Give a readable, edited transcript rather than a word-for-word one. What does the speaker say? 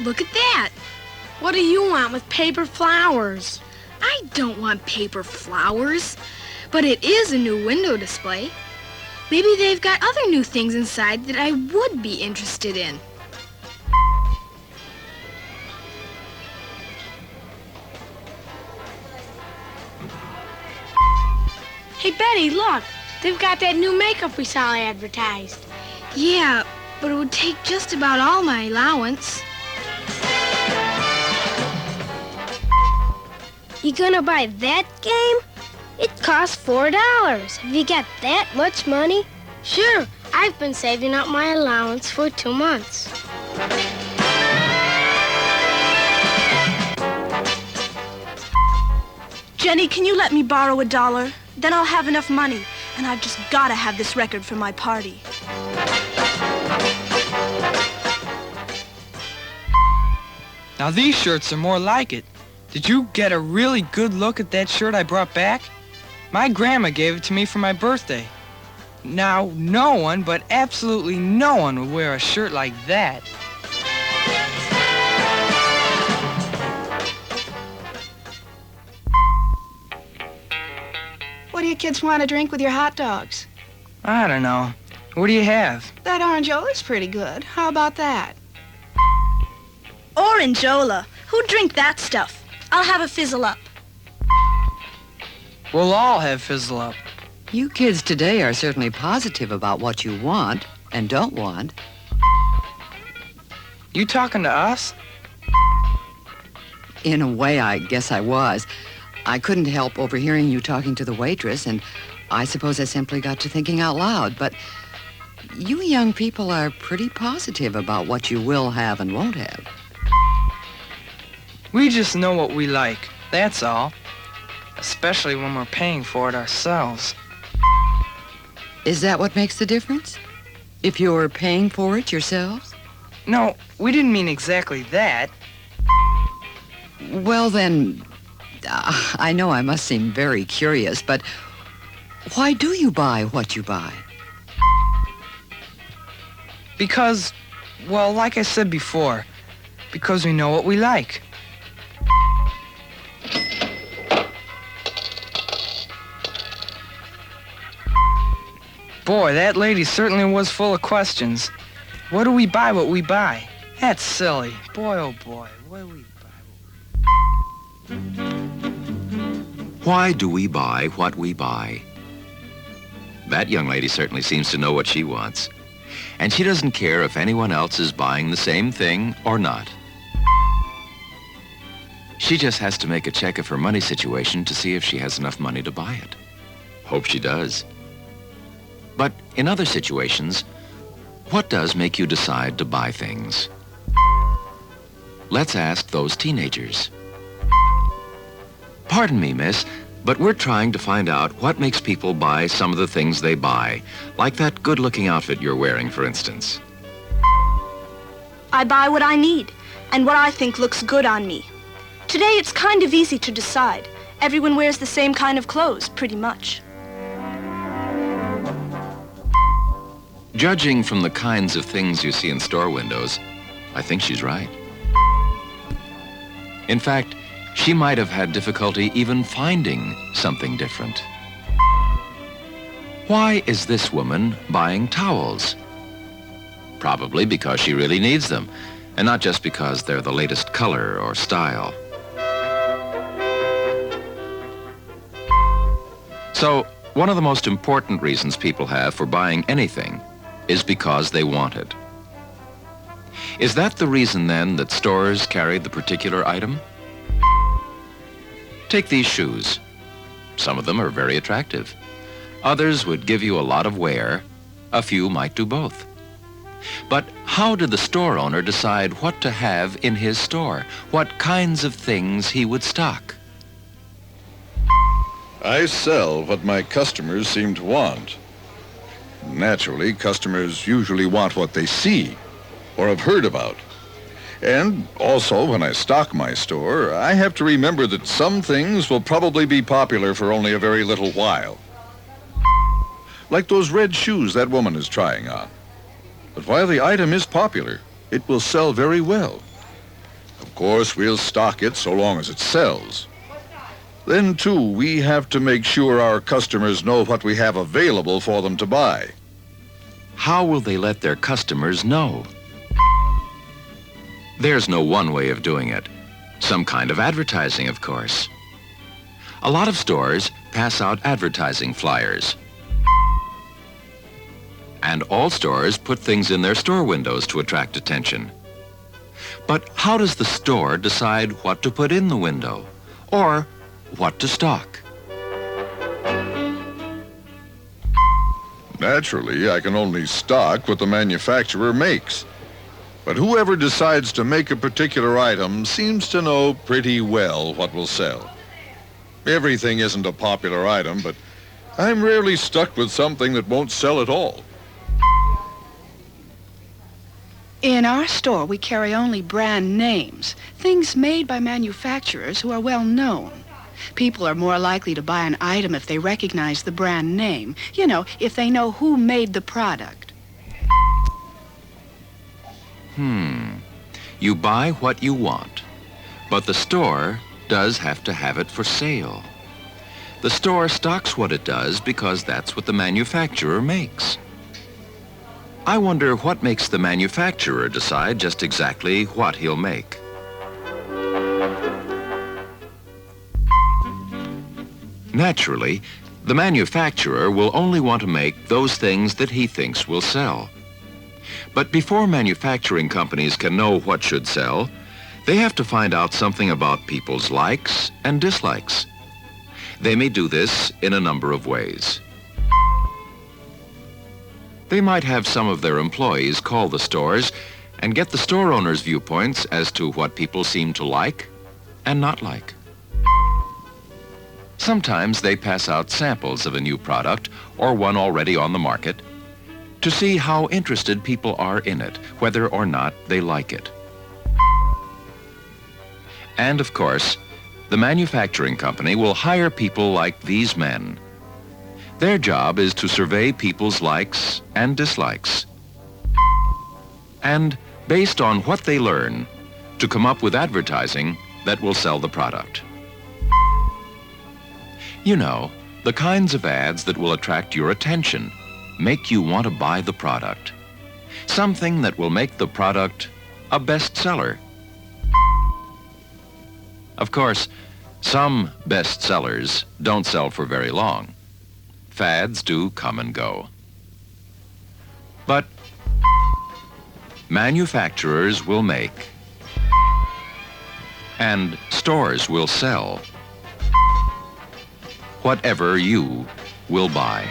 Look at that. What do you want with paper flowers? I don't want paper flowers, but it is a new window display. Maybe they've got other new things inside that I would be interested in. Hey, Betty, look. They've got that new makeup we saw advertised. Yeah, but it would take just about all my allowance. You gonna buy that game? It costs $4. Have you got that much money? Sure. I've been saving up my allowance for 2 months. Jenny, can you let me borrow $1? Then I'll have enough money, and I've just got to have this record for my party. Now these shirts are more like it. Did you get a really good look at that shirt I brought back? My grandma gave it to me for my birthday. Now, no one, but absolutely no one would wear a shirt like that. What do you kids want to drink with your hot dogs? I don't know. What do you have? That orange-ola's pretty good. How about that? Orange-ola? Who'd drink that stuff? I'll have a fizzle-up. We'll all have fizzle-up. You kids today are certainly positive about what you want and don't want. You talking to us? In a way, I guess I was. I couldn't help overhearing you talking to the waitress, and I suppose I simply got to thinking out loud. But you young people are pretty positive about what you will have and won't have. We just know what we like, that's all. Especially when we're paying for it ourselves. Is that what makes the difference? If you're paying for it yourselves? No, we didn't mean exactly that. Well, then, I know I must seem very curious, but why do you buy what you buy? Because, well, like I said before, because we know what we like. Boy, that lady certainly was full of questions. What do we buy what we buy? That's silly. Boy, oh boy, what do we buy? Why do we buy what we buy? That young lady certainly seems to know what she wants. And she doesn't care if anyone else is buying the same thing or not. She just has to make a check of her money situation to see if she has enough money to buy it. Hope she does. But in other situations, what does make you decide to buy things? Let's ask those teenagers. Pardon me, miss, but we're trying to find out what makes people buy some of the things they buy, like that good-looking outfit you're wearing, for instance. I buy what I need and what I think looks good on me. Today, it's kind of easy to decide. Everyone wears the same kind of clothes, pretty much. Judging from the kinds of things you see in store windows, I think she's right. In fact, she might have had difficulty even finding something different. Why is this woman buying towels? Probably because she really needs them, and not just because they're the latest color or style. So, one of the most important reasons people have for buying anything is because they want it. Is that the reason, then, that stores carry the particular item? Take these shoes. Some of them are very attractive. Others would give you a lot of wear. A few might do both. But how did the store owner decide what to have in his store? What kinds of things he would stock? I sell what my customers seem to want. Naturally, customers usually want what they see or have heard about. And also, when I stock my store, I have to remember that some things will probably be popular for only a very little while. Like those red shoes that woman is trying on. But while the item is popular, it will sell very well. Of course, we'll stock it so long as it sells. Then, too, we have to make sure our customers know what we have available for them to buy. How will they let their customers know? There's no one way of doing it. Some kind of advertising, of course. A lot of stores pass out advertising flyers. And all stores put things in their store windows to attract attention. But how does the store decide what to put in the window or what to stock? Naturally, I can only stock what the manufacturer makes. But whoever decides to make a particular item seems to know pretty well what will sell. Everything isn't a popular item, but I'm rarely stuck with something that won't sell at all. In our store, we carry only brand names, things made by manufacturers who are well known. People are more likely to buy an item if they recognize the brand name. You know, if they know who made the product. You buy what you want, but the store does have to have it for sale. The store stocks what it does because that's what the manufacturer makes. I wonder what makes the manufacturer decide just exactly what he'll make. Naturally, the manufacturer will only want to make those things that he thinks will sell. But before manufacturing companies can know what should sell, they have to find out something about people's likes and dislikes. They may do this in a number of ways. They might have some of their employees call the stores and get the store owners' viewpoints as to what people seem to like and not like. Sometimes they pass out samples of a new product or one already on the market to see how interested people are in it, whether or not they like it. And of course, the manufacturing company will hire people like these men. Their job is to survey people's likes and dislikes. And based on what they learn, to come up with advertising that will sell the product. You know, the kinds of ads that will attract your attention, make you want to buy the product. Something that will make the product a bestseller. Of course, some bestsellers don't sell for very long. Fads do come and go. But manufacturers will make, and stores will sell, whatever you will buy.